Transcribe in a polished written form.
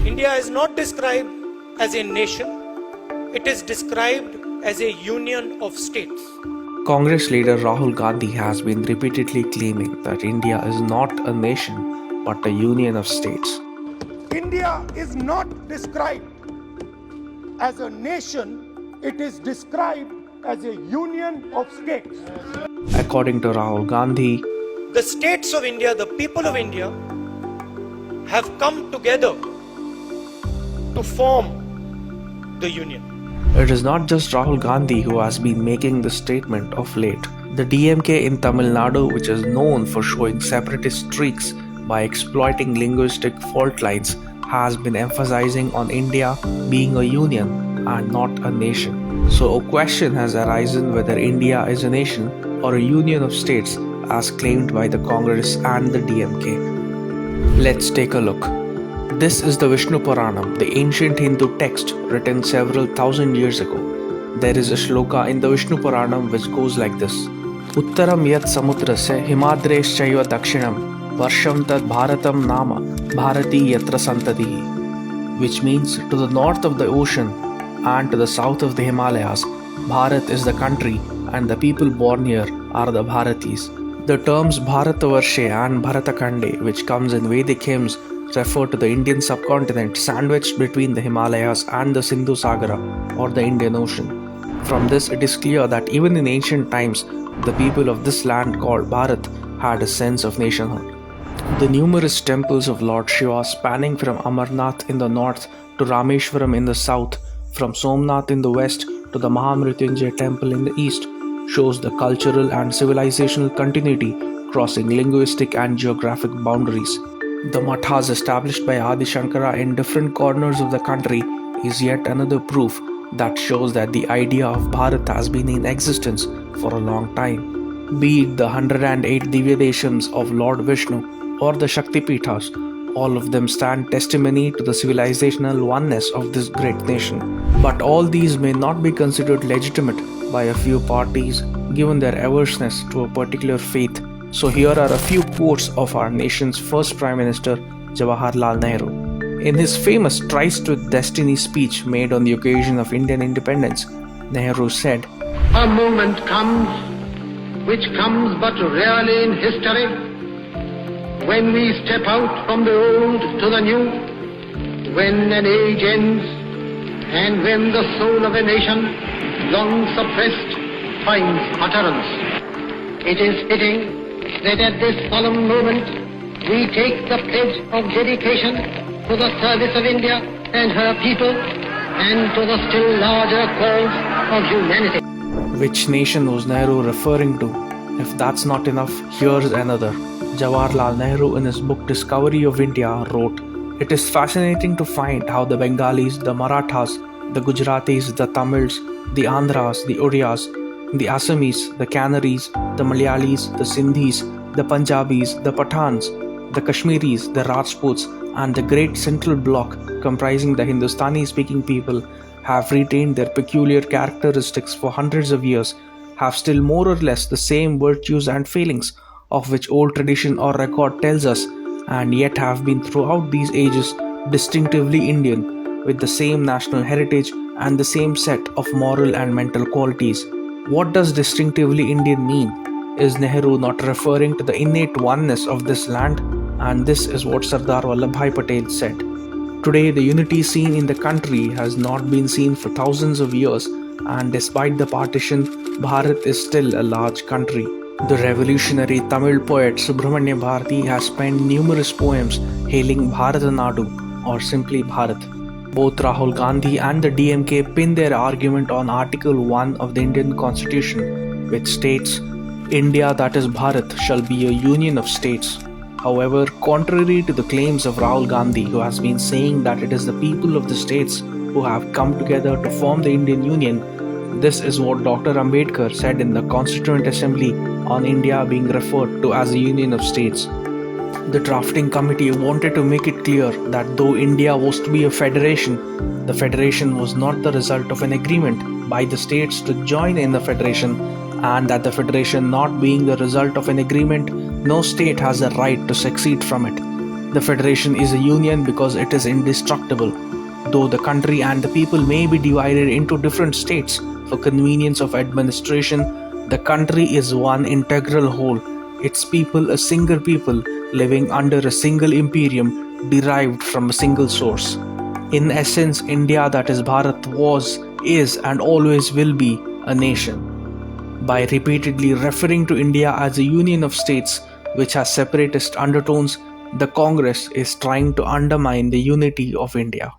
India is not described as a nation, it is described as a union of states. Congress leader Rahul Gandhi has been repeatedly claiming that India is not a nation but a union of states. India is not described as a nation, it is described as a union of states. According to Rahul Gandhi, the states of India, the people of India, have come together to form the union. it is not just Rahul Gandhi who has been making this statement of late. The DMK in Tamil Nadu, which is known for showing separatist streaks by exploiting linguistic fault lines, has been emphasizing on India being a union and not a nation. So a question has arisen whether India is a nation or a union of states as claimed by the Congress and the DMK. Let's take a look. This is the Vishnu Puranam, the ancient Hindu text written several thousand years ago. There is a shloka in the Vishnu Puranam which goes like this: Uttaram yat samudrasya himadreschaiva dakshinam varsham tad bharatam nama bharati yatra santatihi, which means to the north of the ocean and to the south of the Himalayas, Bharat is the country and the people born here are the Bharatis. The terms Bharatavarshe and Bharatakande, which comes in Vedic hymns, refer to the Indian subcontinent sandwiched between the Himalayas and the Sindhu Sagara or the Indian Ocean. From this, it is clear that even in ancient times, the people of this land called Bharat had a sense of nationhood. The numerous temples of Lord Shiva spanning from Amarnath in the north to Rameshwaram in the south, from Somnath in the west to the Mahamrityunjay temple in the east, shows the cultural and civilizational continuity crossing linguistic and geographic boundaries. The mathas established by Adi Shankara in different corners of the country is yet another proof that shows that the idea of Bharat has been in existence for a long time. Be it the 108 Divyadeshams of Lord Vishnu or the Shakti Pithas, all of them stand testimony to the civilizational oneness of this great nation. But all these may not be considered legitimate by a few parties given their averseness to a particular faith. So here are a few quotes of our nation's first Prime Minister, Jawaharlal Nehru. In his famous Tryst with Destiny speech made on the occasion of Indian independence, Nehru said, "A moment comes, which comes but rarely in history, when we step out from the old to the new, when an age ends, and when the soul of a nation, long suppressed, finds utterance. It is fitting that at this solemn moment we take the pledge of dedication to the service of India and her people and to the still larger cause of humanity." Which nation was Nehru referring to? If that's not enough, here's another. Jawaharlal Nehru in his book Discovery of India wrote, "It is fascinating to find how the Bengalis, the Marathas, the Gujaratis, the Tamils, the Andhras, the Odiyas, the Assamese, the Canaries, the Malayalis, the Sindhis, the Punjabis, the Pathans, the Kashmiris, the Rajputs, and the great central bloc comprising the Hindustani-speaking people have retained their peculiar characteristics for hundreds of years, have still more or less the same virtues and failings of which old tradition or record tells us, and yet have been throughout these ages distinctively Indian, with the same national heritage and the same set of moral and mental qualities." What does distinctively Indian mean? Is Nehru not referring to the innate oneness of this land? And this is what Sardar Vallabhbhai Patel said. Today, the unity seen in the country has not been seen for thousands of years, and despite the partition, Bharat is still a large country. The revolutionary Tamil poet Subramanya Bharati has penned numerous poems hailing Bharatanadu or simply Bharat. Both Rahul Gandhi and the DMK pin their argument on Article 1 of the Indian Constitution, which states, "India, that is Bharat, shall be a union of states." However, contrary to the claims of Rahul Gandhi, who has been saying that it is the people of the states who have come together to form the Indian Union, this is what Dr. Ambedkar said in the Constituent Assembly on India being referred to as a union of states. The drafting committee wanted to make it clear that though India was to be a federation, the federation was not the result of an agreement by the states to join in the federation, and that the federation not being the result of an agreement, no state has a right to secede from it. The federation is a union because it is indestructible. Though the country and the people may be divided into different states for convenience of administration, the country is one integral whole, its people a single people living under a single imperium derived from a single source. In essence, India, that is Bharat, was, is, and always will be a nation. By repeatedly referring to India as a union of states which has separatist undertones, the Congress is trying to undermine the unity of India.